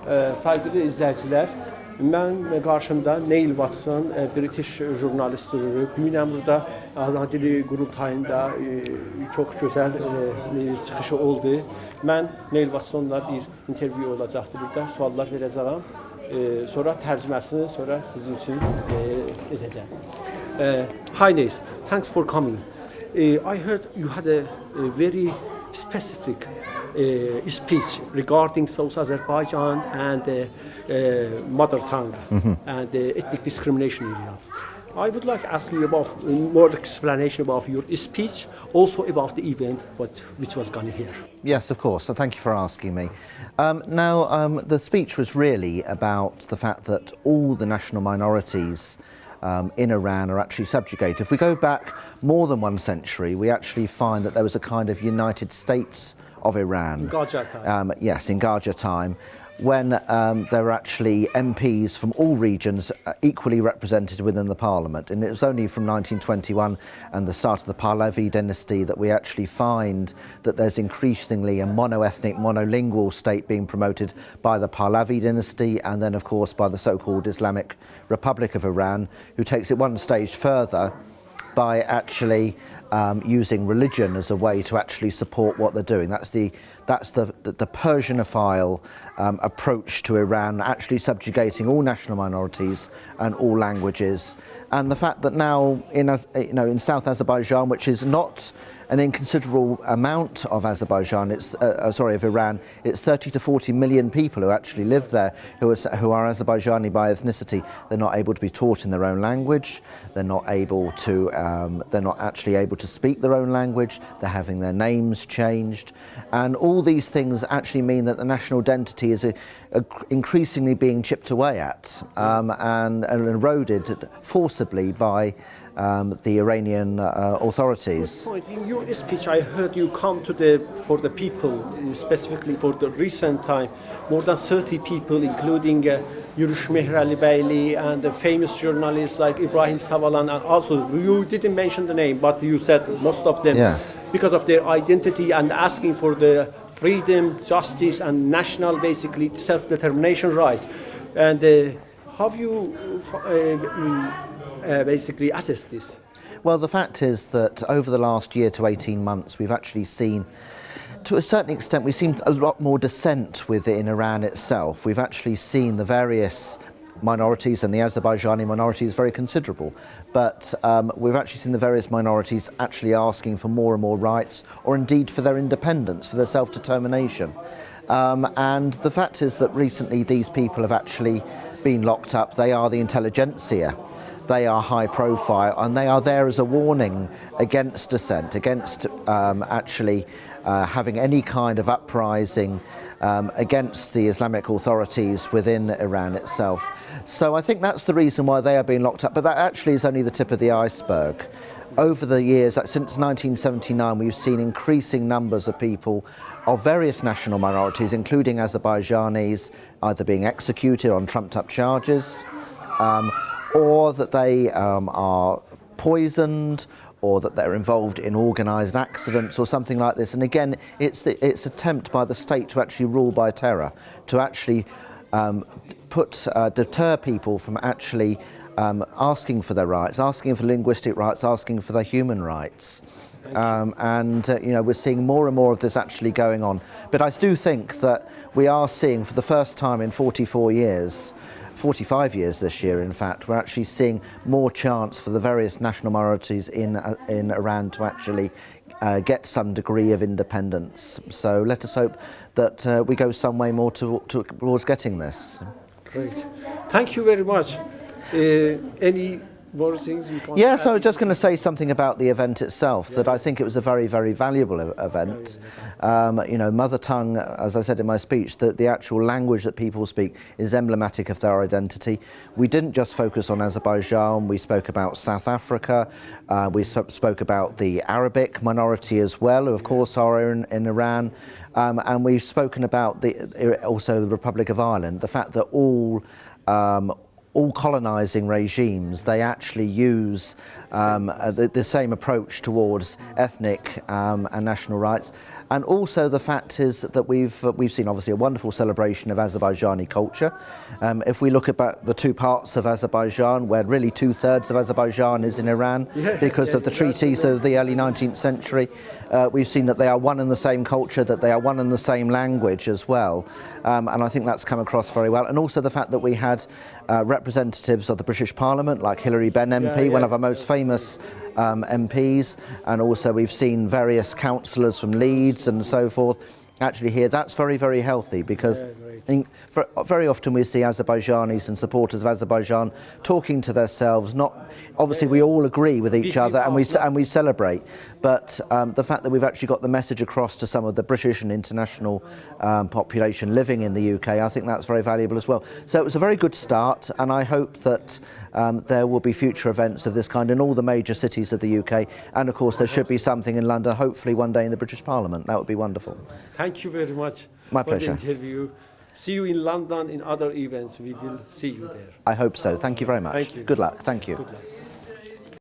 Saygılı izləyicilər, mən qarşımda Neil Watson, British jurnalist dururuq. Ümumən burada ana dili qurultayında çox gözəl çıxışı oldu. Mən Neil Watson'la bir intervyu olacaqdı burada. Suallar verəcəyəm. Sonra tərcüməsini sonra sizin üçün edəcəm. Hi Neil, thanks for coming. I heard you had a very specific speech regarding South Azerbaijan and mother tongue and ethnic discrimination area. I would like to ask you about more explanation about your speech, also about the event which was going here. Yes, of course. So thank you for asking me. The speech was really about the fact that all the national minorities in Iran are actually subjugated. If we go back more than 1 century, we actually find that there was a kind of United States of Iran. In Qajar time. Yes, in Qajar time, when there were actually MPs from all regions equally represented within the parliament. And it was only from 1921 and the start of the Pahlavi dynasty that we actually find that there's increasingly a mono-ethnic, monolingual state being promoted by the Pahlavi dynasty and then of course by the so-called Islamic Republic of Iran, who takes it one stage further by actually using religion as a way to actually support what they're doing. That's the Persianophile approach to Iran, actually subjugating all national minorities and all languages. And the fact that now in South Azerbaijan, which is not an inconsiderable amount of Azerbaijan, of Iran, it's 30 to 40 million people who actually live there, who are Azerbaijani by ethnicity. They're not able to be taught in their own language. They're not actually able to speak their own language. They're having their names changed, and all these things actually mean that the national identity is increasingly being chipped away at and eroded forcibly by the Iranian authorities. Good point. In your speech, I heard you come for the people, specifically for the recent time, more than 30 people, including Yurish Mehrali Beyli and the famous journalists like Ibrahim Savalan, and also you didn't mention the name, but you said most of them, yes, because of their identity and asking for the freedom, justice, and national, basically, self-determination right. And have you basically assessed this? Well, the fact is that over the last year to 18 months, we've actually seen, to a certain extent, we've seen a lot more dissent within Iran itself. We've actually seen the various minorities, and the Azerbaijani minority is very considerable, but we've actually seen the various minorities actually asking for more and more rights, or indeed for their independence, for their self-determination. And the fact is that recently these people have actually been locked up. They are the intelligentsia. They are high profile, and they are there as a warning against dissent, against having any kind of uprising against the Islamic authorities within Iran itself. So I think that's the reason why they are being locked up, but that actually is only the tip of the iceberg. Over the years, since 1979, we've seen increasing numbers of people of various national minorities, including Azerbaijanis, either being executed on trumped-up charges, or that they are poisoned, or that they're involved in organised accidents or something like this. And again, it's attempt by the state to actually rule by terror, to actually deter people from actually asking for their rights, asking for linguistic rights, asking for their human rights. We're seeing more and more of this actually going on. But I do think that we are seeing, for the first time in 45 years this year, in fact, we're actually seeing more chance for the various national minorities in Iran to actually get some degree of independence. So let us hope that we go some way more towards getting this. Great. Thank you very much. Any more things you want Yes, I was just going to say something about the event itself, that I think it was a very, very valuable event. Mother tongue, as I said in my speech, that the actual language that people speak is emblematic of their identity. We didn't just focus on Azerbaijan, we spoke about South Africa, we spoke about the Arabic minority as well, who of course are in Iran, and we've spoken about also the Republic of Ireland, the fact that all colonising regimes, they actually use the same approach towards ethnic and national rights. And also the fact is that we've seen obviously a wonderful celebration of Azerbaijani culture. If we look about the two parts of Azerbaijan, where really 2/3 of Azerbaijan is in Iran because of the treaties of the early 19th century, we've seen that they are one and the same culture, that they are one and the same language as well. And I think that's come across very well. And also the fact that we had representatives of the British Parliament, like Hilary Benn MP, one of our most famous MPs, and also we've seen various councillors from Leeds and so forth actually here. That's very, very healthy, because very often we see Azerbaijanis and supporters of Azerbaijan talking to themselves. Not obviously we all agree with each other and we celebrate, but the fact that we've actually got the message across to some of the British and international population living in the UK, I think that's very valuable as well. So it was a very good start, and I hope that there will be future events of this kind in all the major cities of the UK, and of course there should be something in London, hopefully one day in the British Parliament. That would be wonderful. Thank you very much My for pleasure. the interview. See you in London in other events. We will see you there. I hope so. Thank you very much. Thank you. Good luck. Thank you. Good luck.